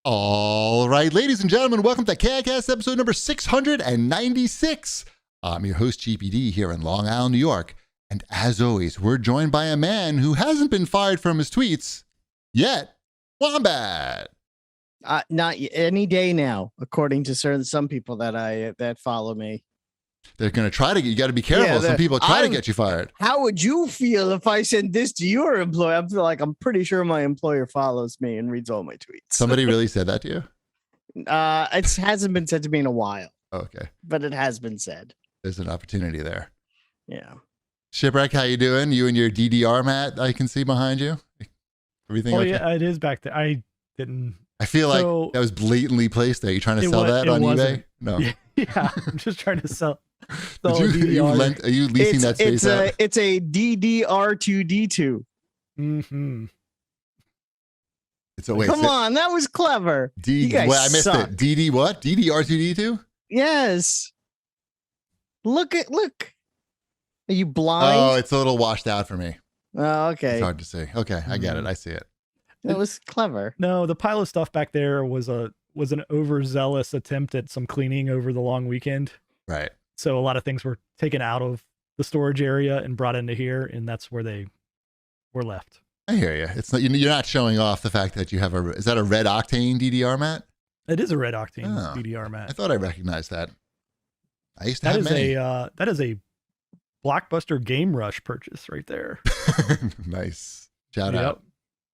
All right, ladies and gentlemen, welcome to CAGcast episode number 696. I'm your host, Cheapy here in Long Island, New York. And as always, we're joined by a man who hasn't been fired from his tweets yet, Wombat. Not any day now, according to some people that follow me. They're going to try to get you. Got to be careful. Some people try to get you fired. How would you feel if I sent this to your employer? I feel like I'm pretty sure my employer follows me and reads all my tweets. Somebody really said that to you? It hasn't been said to me in a while. Okay. But it has been said. There's an opportunity there. Yeah. Shipwreck, how you doing? You and your DDR mat I can see behind you. Everything okay? Yeah, it is back there. I feel like that was blatantly placed there. You trying to sell that on eBay? No. Yeah, I'm just trying to sell. Are you leasing that space out? It's a DDR2D2. Mm-hmm. Come on, that was clever. I missed it. DD what? DDR2D2? Yes. Look. Are you blind? Oh, it's a little washed out for me. Oh, okay. It's hard to see. Okay, I get it. I see it. That was clever. No, the pile of stuff back there was an overzealous attempt at some cleaning over the long weekend. Right. So a lot of things were taken out of the storage area and brought into here, and that's where they were left. I hear you. It's not, you're not showing off the fact that you have is that a red octane DDR mat? It is a red octane DDR mat. I thought I recognized that. I used to have many. That is a Blockbuster Game Rush purchase right there. Nice. Shout out.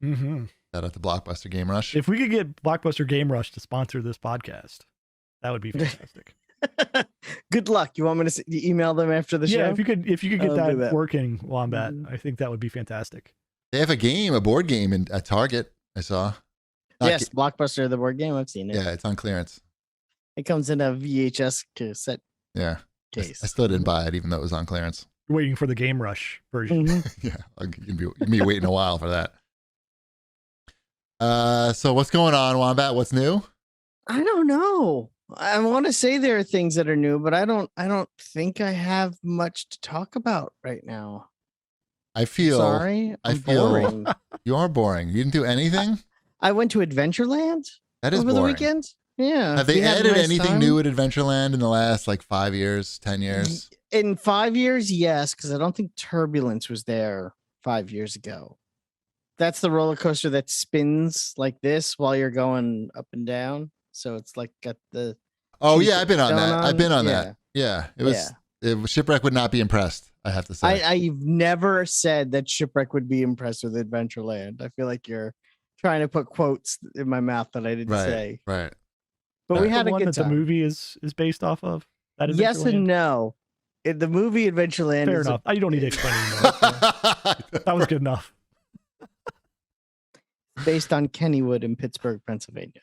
Mm-hmm. Shout out to Blockbuster Game Rush. If we could get Blockbuster Game Rush to sponsor this podcast, that would be fantastic. Good luck. You want me to email them after the show? Yeah, if you could get that working, Wombat, I think that would be fantastic. They have a board game at Target. I saw. Yes, Blockbuster, the board game. I've seen it. Yeah, it's on clearance. It comes in a VHS cassette. Yeah. Case. I still didn't buy it, even though it was on clearance. You're waiting for the Game Rush version. Mm-hmm. Yeah, you'll be waiting a while for that. So what's going on, Wombat? What's new? I don't know. I want to say there are things that are new, but I don't think I have much to talk about right now. I feel boring. You are boring. You didn't do anything? I went to Adventureland over the weekend. Yeah. Have they added anything new at Adventureland in the last 5 years, 10 years? In 5 years, yes, because I don't think Turbulence was there 5 years ago. That's the roller coaster that spins like this while you're going up and down. So it's like got the. Oh yeah, I've been on that. Yeah, it was. Yeah. Shipwreck would not be impressed. I have to say. I've never said that Shipwreck would be impressed with Adventureland. I feel like you're trying to put quotes in my mouth that I didn't say. Right. But we had a good time. The movie is based off of that. Yes and no. The movie Adventureland. Fair enough. You don't need to explain anymore. That was good enough. Based on Kennywood in Pittsburgh, Pennsylvania.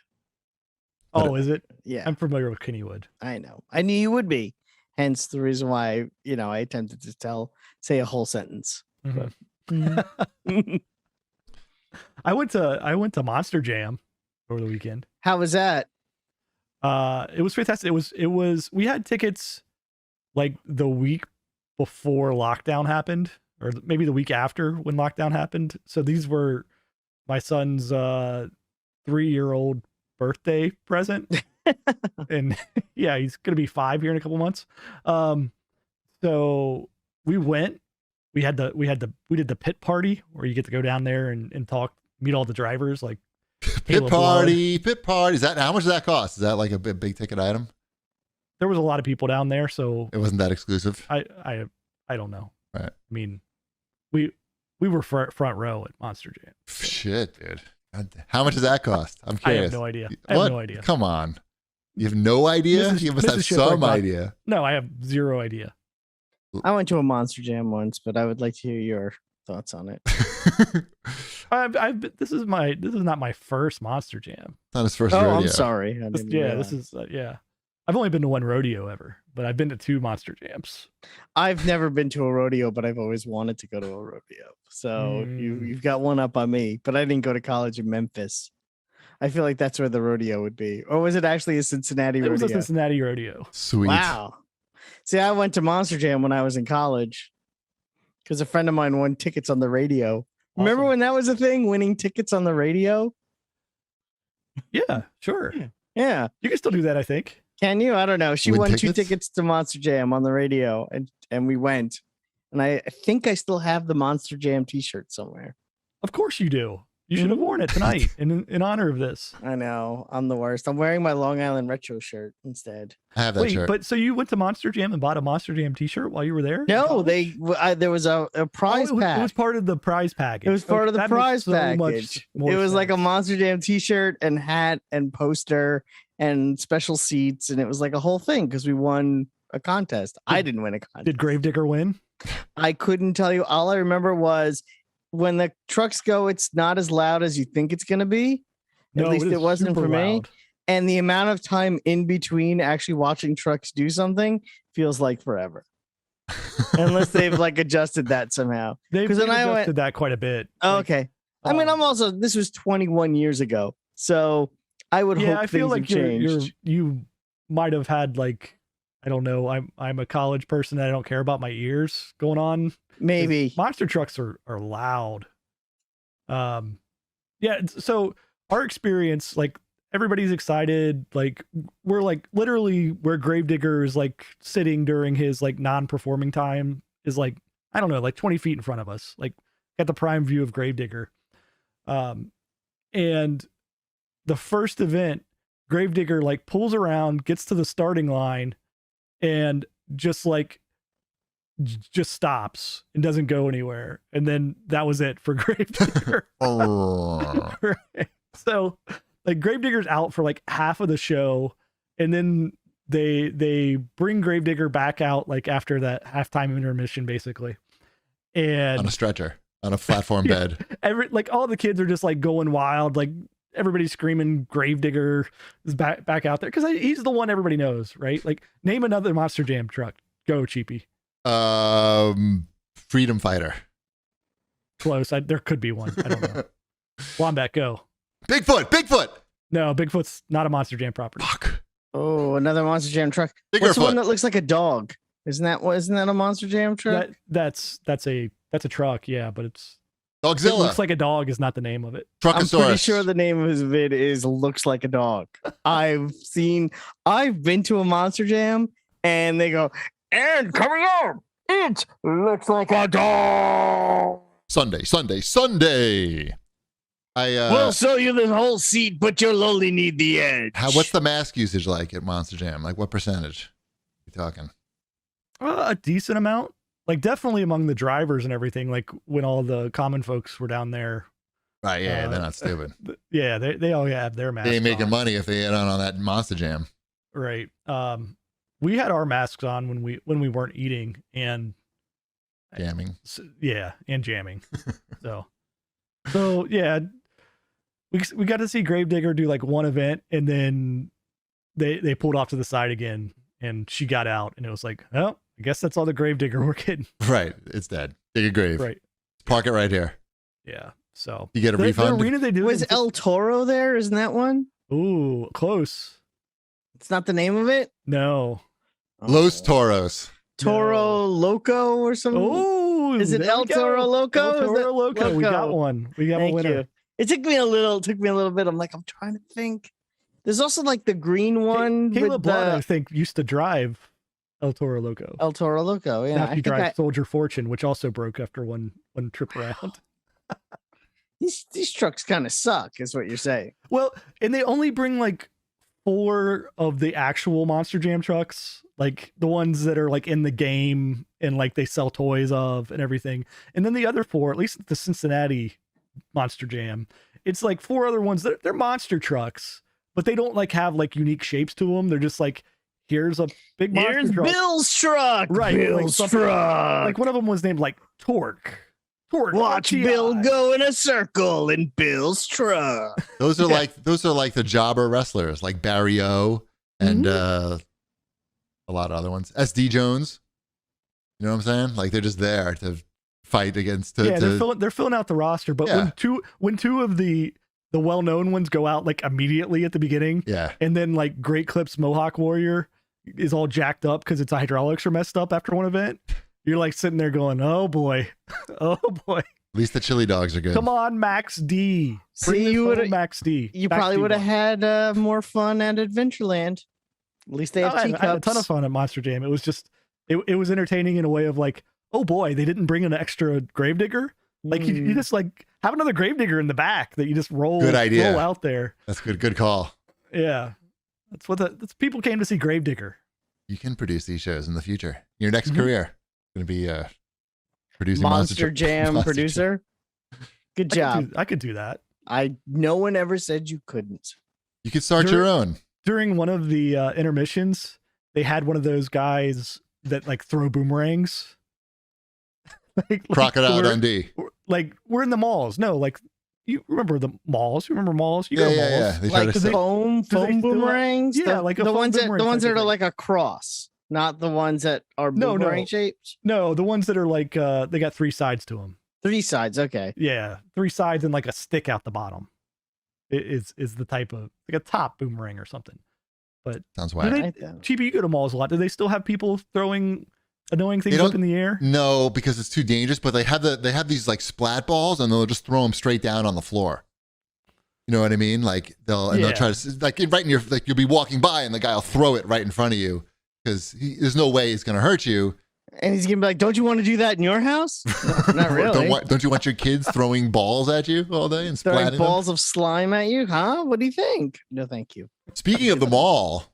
Oh, is it? Yeah. I'm familiar with Kennywood. I know. I knew you would be. Hence the reason why, I attempted to say a whole sentence. Mm-hmm. I went to Monster Jam over the weekend. How was that? It was fantastic. It was we had tickets like the week before lockdown happened, or maybe the week after when lockdown happened. So these were my son's 3-year-old birthday present. And yeah, he's gonna be 5 here in a couple months. So we went. We did the pit party where you get to go down there and talk, meet all the drivers, like pit party. Is that how much does that cost? Is that like a big ticket item? There was a lot of people down there, so it wasn't that exclusive. I don't know. Right. I mean, we were front row at Monster Jam. So. Shit, dude. How much does that cost? I'm curious. I have no idea. I have no idea. Come on. You have no idea? You must have some idea. No, I have zero idea. I went to a Monster Jam once, but I would like to hear your thoughts on it. This is not my first Monster Jam. Not his first rodeo. I'm sorry. This is I've only been to one rodeo ever, but I've been to 2 Monster Jams. I've never been to a rodeo, but I've always wanted to go to a rodeo. So you've got one up on me, but I didn't go to college in Memphis. I feel like that's where the rodeo would be. Or was it actually a Cincinnati rodeo? It was a Cincinnati rodeo. Sweet. Wow. See, I went to Monster Jam when I was in college because a friend of mine won tickets on the radio. Awesome. Remember when that was a thing, winning tickets on the radio? Yeah, sure. Yeah. You can still do that, I think. Can you? I don't know. She Win won 2 tickets? tickets to Monster Jam on the radio, and we went. And I think I still have the Monster Jam T-shirt somewhere. Of course you do. You should have worn it tonight in honor of this. I know. I'm the worst. I'm wearing my Long Island Retro shirt instead. I have that Wait, shirt. but so you went to Monster Jam and bought a Monster Jam T-shirt while you were there? in No, college? there was a prize Oh, pack. it was part of the prize package. It was part Okay, of the that makes prize so package. much more It was like a sense. Monster Jam T-shirt and hat and poster and special seats, and it was like a whole thing because we won a contest. I didn't win a contest. Did Gravedigger win? I couldn't tell you. All I remember was when the trucks go, it's not as loud as you think it's going to be. At least is it wasn't super for me. loud. And the amount of time in between actually watching trucks do something feels like forever. Unless they've like adjusted that somehow. They've 'Cause then I adjusted went- that quite a bit. Oh, Like, okay. I mean, this was 21 years ago. So I would hope I feel things like have changed. you might have had like, I don't know. I'm a college person. I don't care about my ears going on. Maybe. Monster trucks are loud. Yeah. So our experience, like everybody's excited. Like we're like literally where Gravedigger is like sitting during his like non-performing time is like, I don't know, like 20 feet in front of us. Like got the prime view of Gravedigger. And the first event, Gravedigger like pulls around, gets to the starting line, and just like just stops and doesn't go anywhere. And then that was it for Gravedigger. Oh. Right. So like Gravedigger's out for like half of the show, and then they bring Gravedigger back out like after that halftime intermission basically. And On a stretcher, on a platform bed. like all the kids are just like going wild, like everybody's screaming Gravedigger is back out there because he's the one everybody knows, right? Like name another Monster Jam truck. Go, Cheapy. Freedom Fighter. Close. There could be one. I don't know. Wombat, go. Bigfoot. No, Bigfoot's not a Monster Jam property. Fuck. Oh, another Monster Jam truck. What's the one Biggerfoot. that looks like a dog? Isn't that a Monster Jam truck? That's a truck, yeah, but it Dogzilla. looks like a dog is not the name of it. I'm Truckosaurus. pretty sure the name of his vid is "Looks Like a Dog." I've been to a Monster Jam, and they go, "And coming up, it looks like a dog." Sunday. We'll sell you the whole seat, but you'll only need the edge. What's the mask usage like at Monster Jam? Like what percentage? You talking? A decent amount. Like definitely among the drivers and everything. Like when all the common folks were down there. Right, yeah, they're not stupid. Yeah, they all have their masks. They ain't making on. money if they ain't on that Monster Jam. Right. We had our masks on when we weren't eating and Jamming. and jamming. so yeah, we got to see Gravedigger do like one event, and then they pulled off to the side again, and she got out, and it was like, oh, I guess that's all the Gravedigger we're getting. Right, it's dead. Dig a grave. Right. Park it right here. Yeah. So You get a the refund. arena they do Was in- El Toro there? Isn't that one? Ooh, close. It's not the name of it. No. Los Toros. Toro Loco or something. Oh, Is it there El we go. Toro Loco? El Is it Toro Loco. We got Loco? one. We got a Thank winner. you. It took me a little bit. I'm like, I'm trying to think. There's also like the green one. Caleb with Blood, I the think, used to drive El Toro Loco. El Toro Loco. Yeah, Now I he think drives Soldier Fortune, which also broke after one trip around. these trucks kind of suck, is what you're saying. Well, and they only bring like 4 of the actual Monster Jam trucks, like the ones that are like in the game and like they sell toys of and everything. And then the other 4, at least the Cincinnati Monster Jam, it's like 4 other ones that they're monster trucks, but they don't like have like unique shapes to them. They're just like, here's a big monster Here's truck. Bill's truck. Right, like Bill's something- truck. Like one of them was named like Torque. Watch RTI. Bill go in a circle in Bill's truck. Those are like the jobber wrestlers, like Barry O and a lot of other ones. SD Jones. You know what I'm saying? Like they're just there to fight against. They're filling out the roster, but Yeah. when two of the well-known ones go out like immediately at the beginning, Yeah. and then like Great Clips Mohawk Warrior is all jacked up because its hydraulics are messed up after one event. You're like sitting there going, "Oh boy, oh boy." At least the chili dogs are good. Come on, Max D. Bring See, this you home, would Max D. you Max probably D would have won. had more fun at Adventureland. At least they have I had teacups. a ton of fun at Monster Jam. It was just, it was entertaining in a way of like, oh boy, they didn't bring an extra gravedigger. Like you just like have another gravedigger in the back that you just roll, Good idea. roll out there. That's good. Good call. Yeah, that's people came to see Gravedigger. You can produce these shows in the future. Your next Mhm. career going to be producing Monster Jam Monster producer. Good job. I could do that. No one ever said you couldn't. You could start your own. During one of the intermissions, they had one of those guys that like throw boomerangs. Crocodile we're- Dundee. Like we're in the malls. No, like you remember the malls. You remember malls? You Yeah, go to yeah, malls. yeah. They try Like to sell. foam do they still have- boomerangs. Yeah, like a the foam ones that boomerang that type are of like a cross, not the ones that are No, no. boomerang shaped. No, the ones that are like they got 3 sides to them. 3 sides. Okay. Yeah, 3 sides and like a stick out the bottom. It is the type of like a top boomerang or something. Sounds Do whack. they- Like that. Cheapy, you go to malls a lot. Do they still have people throwing annoying things don't- up in the air? No, because it's too dangerous. But they have these like splat balls, and they'll just throw them straight down on the floor. You know what I mean? Like they'll try to like right in your like you'll be walking by, and the guy will throw it right in front of you because there's no way he's going to hurt you. And he's gonna be like, "Don't you want to do that in your house?" Not really. Don't you want your kids throwing balls at you all day and Throwing splatting balls of slime at you, huh? What do you think? No, thank you. them? Speaking of the mall,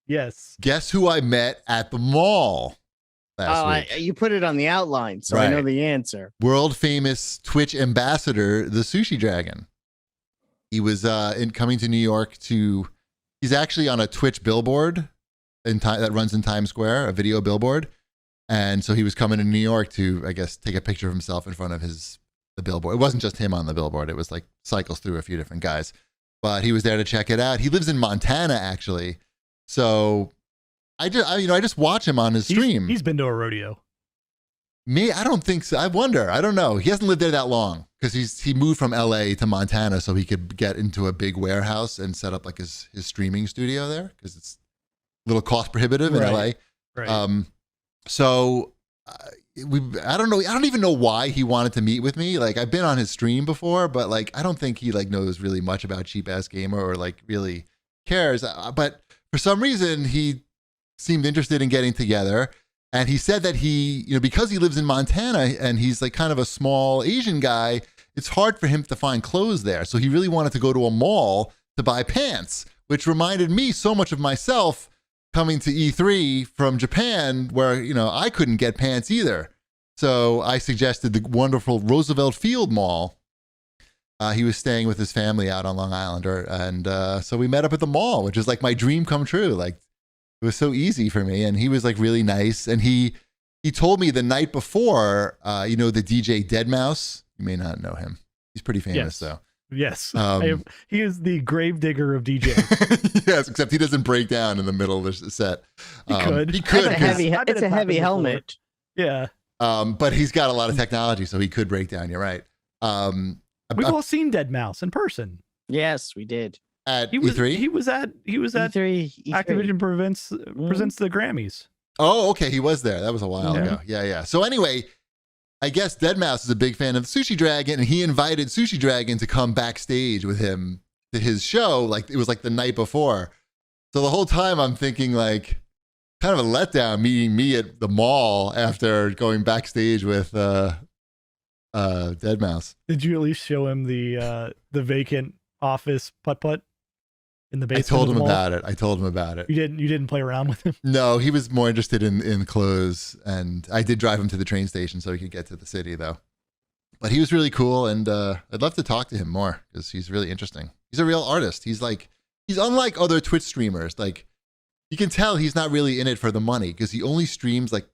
Yes. guess who I met at the mall last week? You put it on the outline, so I know Right. the answer. World famous Twitch ambassador, the Sushi Dragon. He was coming to New York to. He's actually on a Twitch billboard that runs in Times Square, a video billboard, and so he was coming to New York to, I guess, take a picture of himself in front of the billboard. It wasn't just him on the billboard; it was like cycles through a few different guys. But he was there to check it out. He lives in Montana, actually, so I just watch him on his stream. He's been to a rodeo. Me, I don't think so. I wonder. I don't know. He hasn't lived there that long because he moved from LA to Montana so he could get into a big warehouse and set up like his streaming studio there because it's a little cost prohibitive in LA. Right. So I don't know. I don't even know why he wanted to meet with me. Like I've been on his stream before, but like I don't think he like knows really much about Cheap Ass Gamer or like really cares. But for some reason he seemed interested in getting together. And he said that because he lives in Montana and he's like kind of a small Asian guy, it's hard for him to find clothes there. So he really wanted to go to a mall to buy pants, which reminded me so much of myself coming to E3 from Japan where, I couldn't get pants either. So I suggested the wonderful Roosevelt Field Mall. He was staying with his family out on Long Island. And so we met up at the mall, which is like my dream come true. Like, it was so easy for me, and he was like really nice. And he told me the night before, the DJ Deadmau5. You may not know him. He's pretty famous, though. Yes. He is the gravedigger of DJ. Yes, except he doesn't break down in the middle of the set. He could. He could. It's a heavy helmet. Yeah. But he's got a lot of technology, so he could break down. You're right. We've all seen Deadmau5 in person. Yes, we did. At He was E3? he was at E3. Activision presents the Grammys. Oh, okay. He was there. That was a while Yeah. ago. Yeah. So anyway, I guess Deadmau5 is a big fan of Sushi Dragon, and he invited Sushi Dragon to come backstage with him to his show. Like it was like the night before. So the whole time I'm thinking like kind of a letdown meeting me at the mall after going backstage with Deadmau5. Did you at least show him the vacant office putt-putt in the I basement? told of him the mall? about it. You didn't play around with him? No, he was more interested in clothes, and I did drive him to the train station so he could get to the city, though. But he was really cool, and I'd love to talk to him more because he's really interesting. He's a real artist. He's unlike other Twitch streamers. Like you can tell he's not really in it for the money because he only streams like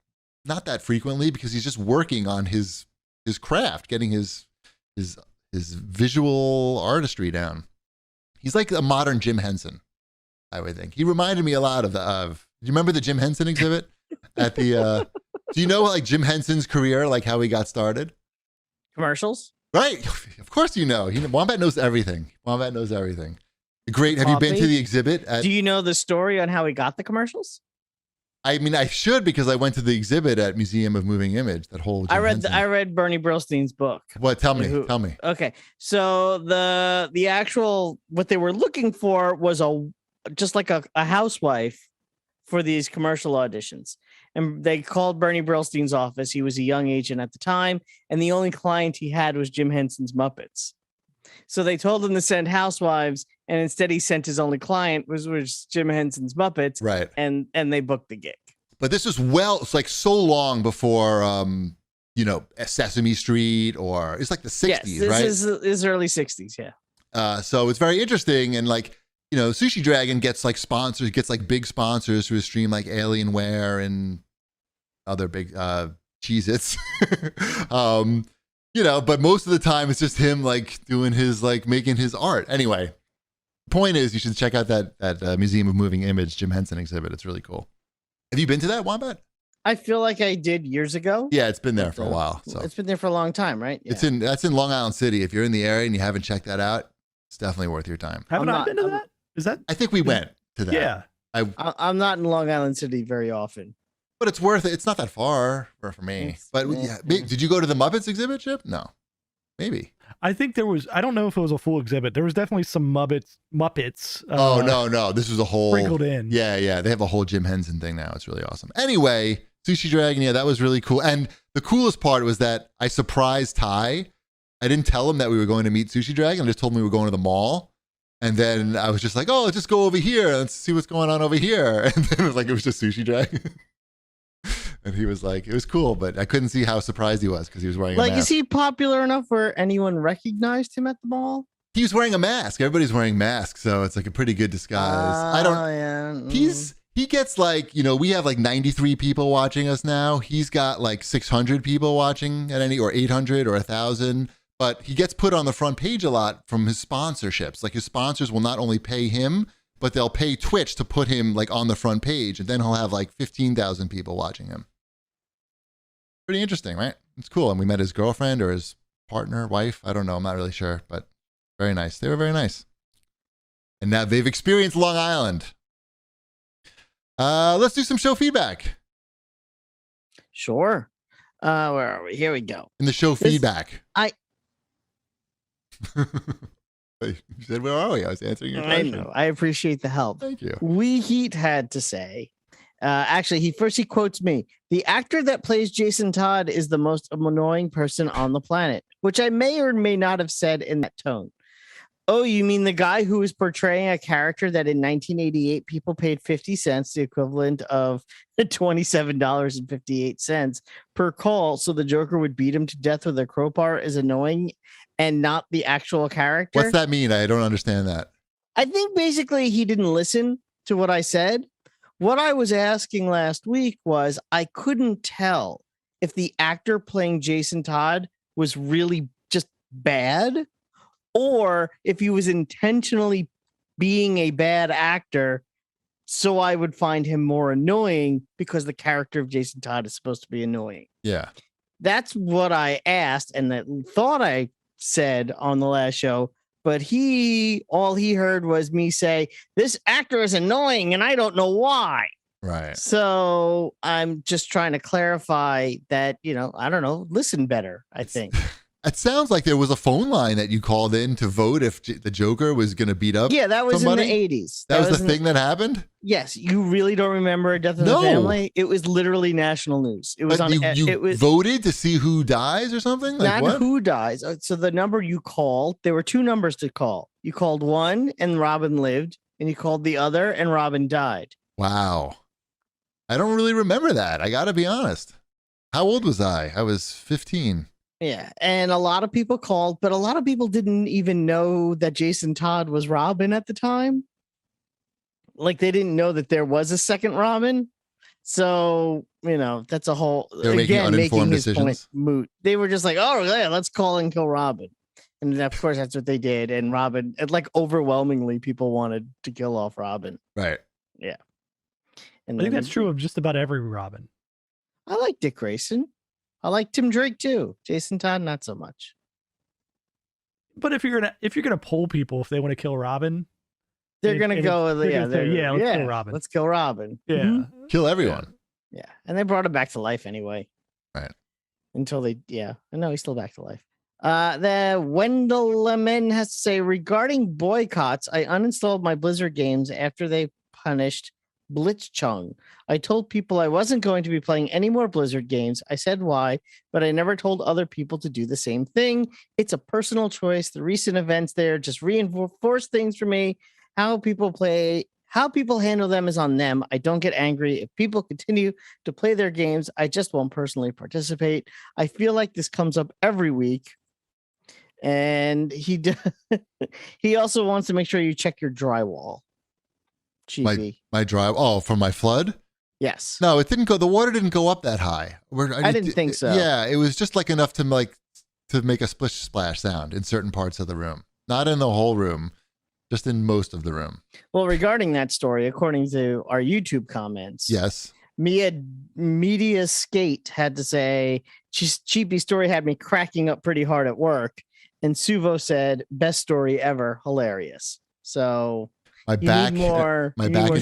not that frequently because he's just working on his craft, getting his visual artistry down. He's like a modern Jim Henson, I would think. He reminded me a lot of do you remember the Jim Henson exhibit at the, do you know like Jim Henson's career, like how he got started? Commercials? Right. Of course you know. Wombat knows everything. Great. Have you been to Poppy? the exhibit? Do you know the story on how he got the commercials? I mean, I should because I went to the exhibit at Museum of Moving Image. That whole. I Jim read Henson. I read Bernie Brillstein's book. What? Tell me. Tell me. Okay, so the actual what they were looking for was just like a housewife for these commercial auditions, and they called Bernie Brillstein's office. He was a young agent at the time, and the only client he had was Jim Henson's Muppets. So they told him to send housewives, and instead he sent his only client, was Jim Henson's Muppets. Right. And they booked the gig. But this is it's like so long before, Sesame Street, or it's like the 60s, yes, this right? is early 60s, yeah. So it's very interesting. And like, Sushi Dragon gets like sponsors, big sponsors through his stream, like Alienware and other big Cheez-Its. But most of the time it's just him like doing his, like making his art. Anyway, point is you should check out that Museum of Moving Image Jim Henson exhibit. It's really cool. Have you been to that, Wombat? I feel like I did years ago. Yeah, it's been there for a while. So it's been there for a long time, right? Yeah. That's in Long Island City. If you're in the area and you haven't checked that out, it's definitely worth your time. Haven't I been to that? Is that? I think we went to that. Yeah. I'm not in Long Island City very often. But it's worth it. It's not that far for me. Did you go to the Muppets exhibit, Chip? No. Maybe. I think there was, I don't know if it was a full exhibit. There was definitely some Muppets. No. This was a whole. Sprinkled in. Yeah. They have a whole Jim Henson thing now. It's really awesome. Anyway, Sushi Dragon, yeah, that was really cool. And the coolest part was that I surprised Ty. I didn't tell him that we were going to meet Sushi Dragon. I just told him we were going to the mall. And then I was just like, let's just go over here. Let's see what's going on over here. And then it was just Sushi Dragon. And he was like, it was cool, but I couldn't see how surprised he was because he was wearing a mask. Is he popular enough where anyone recognized him at the mall? He was wearing a mask. Everybody's wearing masks, so it's like a pretty good disguise. He gets like, we have like 93 people watching us now. He's got like 600 people watching at or 800 or 1,000. But he gets put on the front page a lot from his sponsorships. Like his sponsors will not only pay him, but they'll pay Twitch to put him like on the front page, and then he'll have like 15,000 people watching him. Pretty interesting, right? It's cool. And we met his girlfriend or his partner, wife. I don't know. I'm not really sure, but very nice. They were very nice. And now they've experienced Long Island. Let's do some show feedback. Sure. Where are we? Here we go. In the show feedback. You said, where are we? I was answering your question. I know. I appreciate the help. Thank you. We Heat had to say, actually, he quotes me. The actor that plays Jason Todd is the most annoying person on the planet, which I may or may not have said in that tone. Oh, you mean the guy who is portraying a character that in 1988 people paid 50 cents, the equivalent of $27.58 per call, so the Joker would beat him to death with a crowbar is annoying and not the actual character? What's that mean? I don't understand that. I think basically he didn't listen to what I said. What I was asking last week was I couldn't tell if the actor playing Jason Todd was really just bad or if he was intentionally being a bad actor so I would find him more annoying because the character of Jason Todd is supposed to be annoying. Yeah. That's what I asked and that thought I said on the last show. But all he heard was me say, this actor is annoying and I don't know why. Right. So I'm just trying to clarify that, I don't know, listen better, I think. It sounds like there was a phone line that you called in to vote if the Joker was going to beat up. Yeah, that was somebody. In the 80s. That was the thing that happened? Yes. You really don't remember Death of the Family? It was literally national news. It was you voted to see who dies or something? Like not what? Who dies. So the number you called, there were two numbers to call. You called one and Robin lived, and you called the other and Robin died. Wow. I don't really remember that. I got to be honest. How old was I? I was 15. Yeah, and a lot of people called, but a lot of people didn't even know that Jason Todd was Robin at the time. Like they didn't know that there was a second Robin. So, that's a whole, again, making his decisions. point moot. They were just like, oh, yeah, let's call and kill Robin. And of course, that's what they did. And Robin, overwhelmingly, people wanted to kill off Robin. Right. Yeah. And I think that's true of just about every Robin. I like Dick Grayson. I like Tim Drake too. Jason Todd, not so much. But if you're gonna poll people if they want to kill Robin, they're gonna go with let's kill Robin. Let's kill Robin. Yeah, Mm-hmm. Kill everyone. Yeah, and they brought him back to life anyway. Right. Until they, yeah, no, he's still back to life. The Wendell Lemon has to say regarding boycotts, I uninstalled my Blizzard games after they punished Blitzchung. I told people I wasn't going to be playing any more Blizzard games. I said why, but I never told other people to do the same thing. It's a personal choice. The recent events there just reinforce things for me. How people handle them is on them. I don't get angry. If people continue to play their games, I just won't personally participate. I feel like this comes up every week. And he also wants to make sure you check your drywall. Cheapy. My drive. Oh, from my flood? Yes. No, it didn't go. The water didn't go up that high. I didn't think so. Yeah, it was just like enough to make a splish splash sound in certain parts of the room. Not in the whole room, just in most of the room. Well, regarding that story, according to our YouTube comments, Yes. Media Skate had to say, Cheapy story had me cracking up pretty hard at work. And Suvo said, best story ever, hilarious. So my back and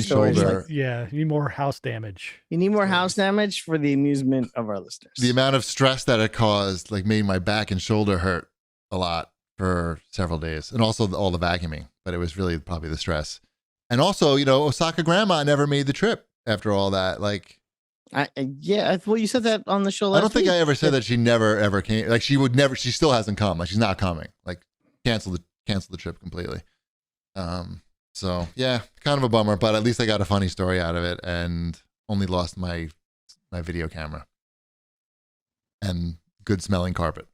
shoulder. Like, yeah, you need more house damage. You need more house damage for the amusement of our listeners. The amount of stress that it caused, like, made my back and shoulder hurt a lot for several days, and also all the vacuuming. But it was really probably the stress, and also, Osaka Grandma never made the trip after all that. Like, well, you said that on the show last I don't think week. I ever said that she never ever came. Like, she would never. She still hasn't come. Like, she's not coming. Like, cancel the trip completely. So yeah, kind of a bummer, but at least I got a funny story out of it, and only lost my video camera and good smelling carpet.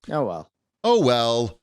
Oh well. Oh well.